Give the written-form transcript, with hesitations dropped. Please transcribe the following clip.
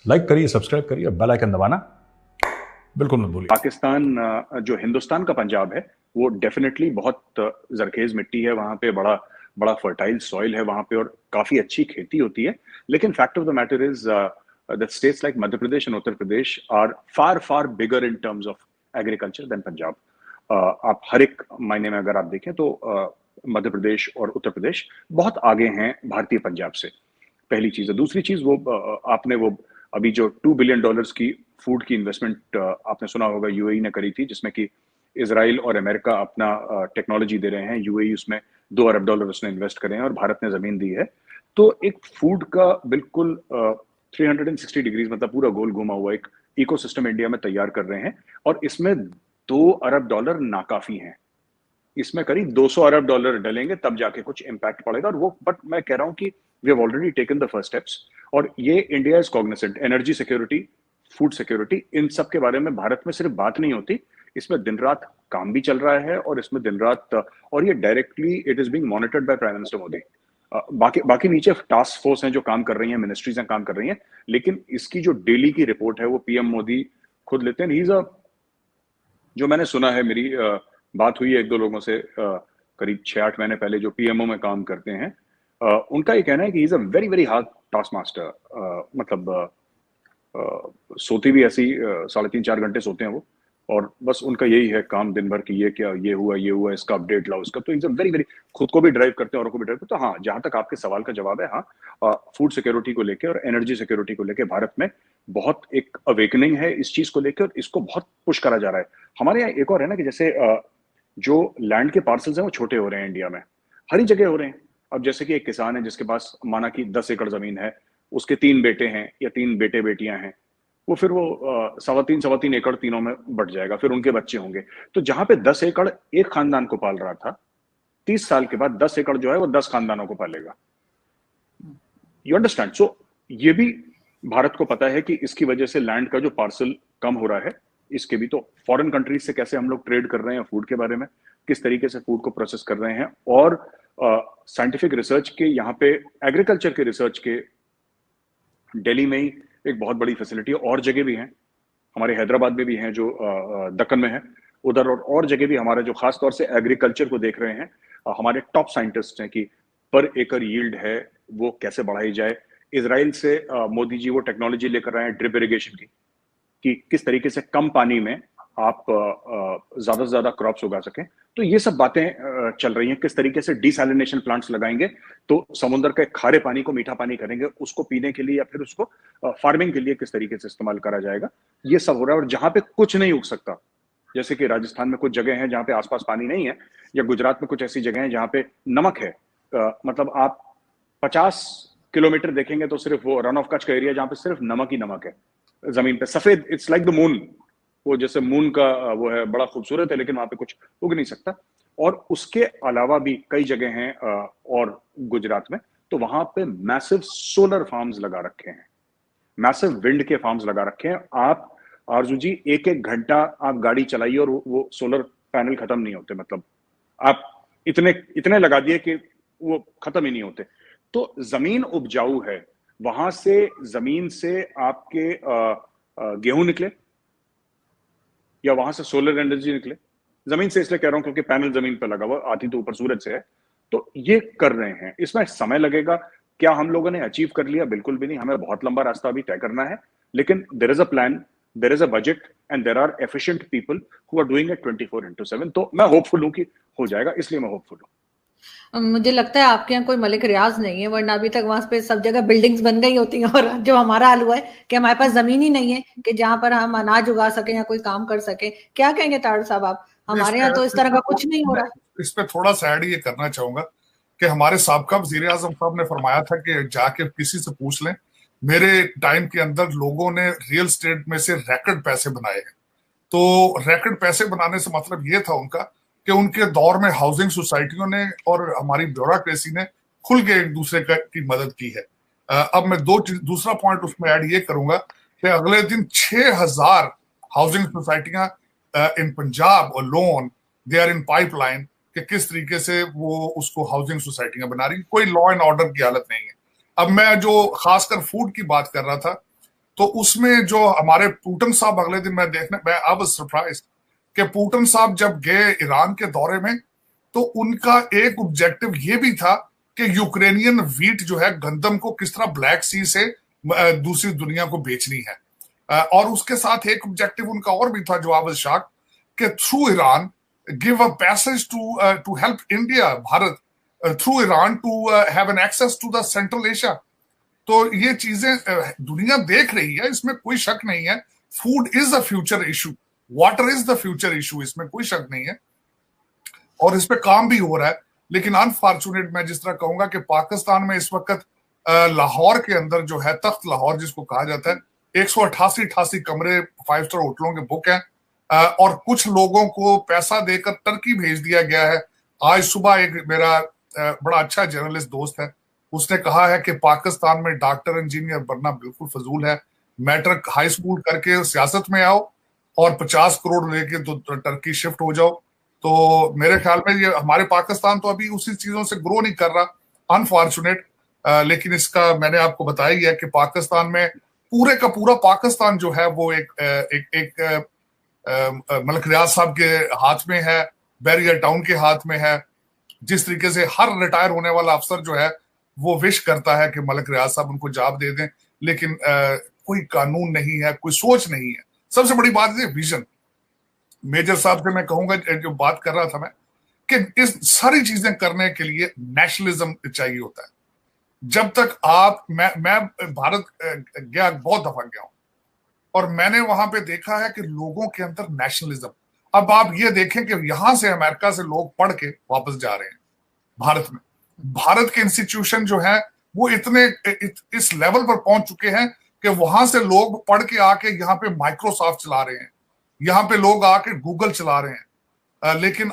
Like करिए, subscribe करिए, bell icon दबाना बिल्कुल मत भूलिए। पाकिस्तान जो हिंदुस्तान का पंजाब है वो डेफिनेटली बहुत जरखेज मिट्टी है वहां पे, बड़ा बड़ा फर्टाइल सॉइल है वहां पे और काफी अच्छी खेती होती है। लेकिन fact of the matter is that states like Madhya Pradesh and Uttar Pradesh are far far bigger in terms of agriculture than Punjab. आप हर एक मायने में अगर आप देखें तो मध्य प्रदेश और उत्तर प्रदेश बहुत आगे हैं भारतीय पंजाब से। पहली चीज है। दूसरी चीज वो आपने वो अभी जो $2 बिलियन की फूड की इन्वेस्टमेंट आपने सुना होगा यूएई ने करी थी, जिसमें कि इसराइल और अमेरिका अपना टेक्नोलॉजी दे रहे हैं। यूएई उसमें $2 अरब उसने इन्वेस्ट करे हैं और भारत ने जमीन दी है। तो एक फूड का बिल्कुल 360 डिग्रीज मतलब पूरा गोल घुमा हुआ एक इकोसिस्टम इंडिया में तैयार कर रहे हैं और इसमें $2 अरब नाकाफी हैं। इसमें करीब $200 अरब डलेंगे तब जाके कुछ इम्पैक्ट पड़ेगा। और वो बट मैं कह रहा हूं कि we have already taken the first steps और ये India is cognizant. Energy security, food security, इन सब के बारे में भारत में सिर्फ बात नहीं होती, इसमें दिन रात काम भी चल रहा है और इसमें दिन रात और ये directly it is being monitored by prime minister Modi. बाकी बाकी नीचे टास्क फोर्स हैं जो काम कर रही हैं, मिनिस्ट्रीज हैं काम कर रही हैं, लेकिन इसकी जो डेली की रिपोर्ट है वो पीएम मोदी खुद लेते हैं। ही इज अ, जो मैंने सुना है, मेरी बात हुई है एक दो लोगों से करीब 6-8 महीने पहले जो पीएमओ में काम करते हैं, उनका ये कहना है कि is a very very hard task master. मतलब सोती भी ऐसी 3.5-4 घंटे सोते हैं वो, और बस उनका यही है काम दिन भर की, ये क्या, ये हुआ, इसका अपडेट लाओ, इसका। तो इज अ वेरी वेरी, खुद को भी ड्राइव करते हैं, औरों को भी ड्राइव करते हैं। तो हाँ, जहां तक आपके सवाल का जवाब है, हाँ, फूड सिक्योरिटी को लेकर और एनर्जी सिक्योरिटी को लेकर भारत में बहुत एक अवेकनिंग है इस चीज को लेकर, और इसको बहुत पुश करा जा रहा है। हमारे यहाँ एक और है ना कि जैसे जो लैंड के पार्सल्स हैं वो छोटे हो रहे हैं इंडिया में, हर ही जगह हो रहे हैं। अब जैसे कि एक किसान है जिसके पास माना कि 10 एकड़ जमीन है, उसके 3 बेटे हैं या 3 बेटे बेटियां हैं, वो फिर वो 3.25 एकड़ तीनों में बट जाएगा, फिर उनके बच्चे होंगे। तो जहां पे 10 एकड़ एक खानदान को पाल रहा था, 30 साल के बाद 10 एकड़ जो है वो 10 खानदानों को पालेगा। You understand? सो ये भी भारत को पता है कि इसकी वजह से लैंड का जो पार्सल कम हो रहा है। इसके भी तो फॉरेन कंट्रीज से कैसे हम लोग ट्रेड कर रहे हैं फूड के बारे में, किस तरीके से फूड को प्रोसेस कर रहे हैं, और साइंटिफिक रिसर्च के यहाँ पे, एग्रीकल्चर के रिसर्च के दिल्ली में ही एक बहुत बड़ी फैसिलिटी है, और जगह भी हैं, हमारे हैदराबाद में भी हैं जो दक्कन में है उधर, और जगह भी हमारे जो खास तौर से एग्रीकल्चर को देख रहे हैं। हमारे टॉप साइंटिस्ट हैं कि पर एकड़ यील्ड है वो कैसे बढ़ाई जाए। इसराइल से मोदी जी वो टेक्नोलॉजी लेकर आए हैं ड्रिप इरिगेशन की, कि किस तरीके से कम पानी में आप ज्यादा से ज्यादा क्रॉप्स उगा सकें। तो ये सब बातें चल रही हैं। किस तरीके से डिसैलिनेशन प्लांट्स लगाएंगे तो समुद्र के खारे पानी को मीठा पानी करेंगे, उसको पीने के लिए या फिर उसको फार्मिंग के लिए किस तरीके से इस्तेमाल करा जाएगा, ये सब हो रहा है। और जहां पे कुछ नहीं उग सकता, जैसे कि राजस्थान में कुछ जगह है जहां पे आसपास पानी नहीं है, या गुजरात में कुछ ऐसी जगह है जहां पे नमक है, मतलब आप 50 किलोमीटर देखेंगे तो सिर्फ वो रन ऑफ कच्छ का एरिया जहां पे सिर्फ नमक ही नमक है जमीन पे, सफेद, इट्स लाइक द मून। वो जैसे मून का वो है, बड़ा खूबसूरत है, लेकिन वहां पे कुछ उग नहीं सकता। और उसके अलावा भी कई जगह हैं और गुजरात में, तो वहां पे मैसिव सोलर फार्म्स लगा रखे हैं, मैसिव विंड के फार्म्स लगा रखे हैं। आप आरजू जी, एक एक घंटा आप गाड़ी चलाइए और वो सोलर पैनल खत्म नहीं होते। मतलब आप इतने इतने लगा दिए कि वो खत्म ही नहीं होते। तो जमीन उपजाऊ है, वहां से जमीन से आपके गेहूं निकले या वहां से सोलर एनर्जी निकले। जमीन से इसलिए कह रहा हूं क्योंकि पैनल जमीन पर लगा हुआ, आती तो ऊपर सूरज से है। तो ये कर रहे हैं, इसमें समय लगेगा। क्या हम लोगों ने अचीव कर लिया? बिल्कुल भी नहीं, हमें बहुत लंबा रास्ता अभी तय करना है। लेकिन there is a plan, there is a budget, and there are efficient people who are doing it 24/7। तो मैं होपफुल हूं कि हो जाएगा, इसलिए मैं होपफुल हूं। मुझे लगता है आपके यहाँ कोई मलिक रियाज नहीं है, वरना अभी तक वहां पे सब जगह बिल्डिंग्स बन गई होती हैं। और जो हमारा हाल हुआ है कि हमारे पास जमीन ही नहीं है कि जहां पर हम अनाज उगा सके या कोई काम कर सके। क्या कहेंगे तारड़ साहब आप? हमारे यहाँ तो इस तरह का कुछ नहीं हो रहा है। इस पे थोड़ा सा ऐड ये करना चाहूंगा कि हमारे साबका वजीर आजम साहब ने फरमाया था कि जाके किसी से पूछ लें, मेरे टाइम के अंदर लोगों ने रियल स्टेट में से रैकेट पैसे बनाए हैं। तो रैकेट पैसे बनाने से मतलब ये था उनका कि उनके दौर में हाउसिंग सोसाइटियों ने और हमारी ब्यूरोक्रेसी ने खुल के एक दूसरे की मदद की है। अब मैं दूसरा पॉइंट उसमें ऐड ये करूंगा कि अगले दिन 6,000 हाउसिंग सोसाइटियां इन पंजाब और loan, they are in pipeline, कि किस तरीके से वो उसको हाउसिंग सोसाइटियां बना रही, कोई लॉ एंड ऑर्डर की हालत नहीं है। अब मैं जो खासकर फूड की बात कर रहा था, तो उसमें जो हमारे पुतिन साहब अगले दिन मैं आई वाज सरप्राइज कि पुतिन साहब जब गए ईरान के दौरे में तो उनका एक ऑब्जेक्टिव ये भी था कि यूक्रेनियन वीट जो है, गंदम को किस तरह ब्लैक सी से दूसरी दुनिया को बेचनी है। और उसके साथ एक ऑब्जेक्टिव उनका और भी था जो आई वाज शॉक्ड कि through Iran give a passage to help India, Bharat through Iran to have an access to the Central Asia. तो ये चीजें दुनिया देख रही है, इसमें कोई शक नहीं है। Food is the future issue, water is the future issue, इसमें कोई शक नहीं है और इस पे काम भी हो रहा है। लेकिन अनफॉर्चुनेट मैं जिस तरह कहूंगा कि पाकिस्तान में इस वक्त लाहौर के अंदर जो है, तख्त लाहौर जिसको कहा जाता है, 188 कमरे 5 स्टार होटलों के बुक हैं और कुछ लोगों को पैसा देकर टर्की भेज दिया गया है। आज सुबह एक मेरा बड़ा अच्छा जर्नलिस्ट दोस्त है, उसने कहा है कि पाकिस्तान में डॉक्टर इंजीनियर बनना बिल्कुल फजूल है, मैट्रिक हाई स्कूल करके सियासत में आओ और 50 करोड़ लेके तो टर्की शिफ्ट हो जाओ। तो मेरे ख्याल में ये हमारे पाकिस्तान तो अभी उसी चीजों से ग्रो नहीं कर रहा, अनफॉर्चुनेट। लेकिन इसका मैंने आपको बताया ही है कि पाकिस्तान में पूरे का पूरा पाकिस्तान जो है वो एक मलिक रियाज साहब के हाथ में है, बैरियर टाउन के हाथ में है। जिस तरीके से हर रिटायर होने वाला अफसर जो है वो विश करता है कि मलिक रियाज साहब उनको जॉब दे दें, लेकिन कोई कानून नहीं है, कोई सोच नहीं है। सबसे बड़ी बात है विजन। मेजर साहब से मैं कहूंगा, जो बात कर रहा था मैं, कि इस सारी चीजें करने के लिए नेशनलिज्म चाहिए होता है। जब तक आप मैं भारत गया, बहुत दफा गया हूं और मैंने वहां पे देखा है कि लोगों के अंदर नेशनलिज्म। अब आप ये देखें कि यहां से अमेरिका से लोग पढ़ के वापस जा रहे हैं भारत में। भारत के इंस्टीट्यूशन जो है वो इतने इस लेवल पर पहुंच चुके हैं कि वहां से लोग पढ़ के आके यहाँ पे माइक्रोसॉफ्ट चला रहे हैं, यहाँ पे लोग आके गूगल चला रहे हैं। लेकिन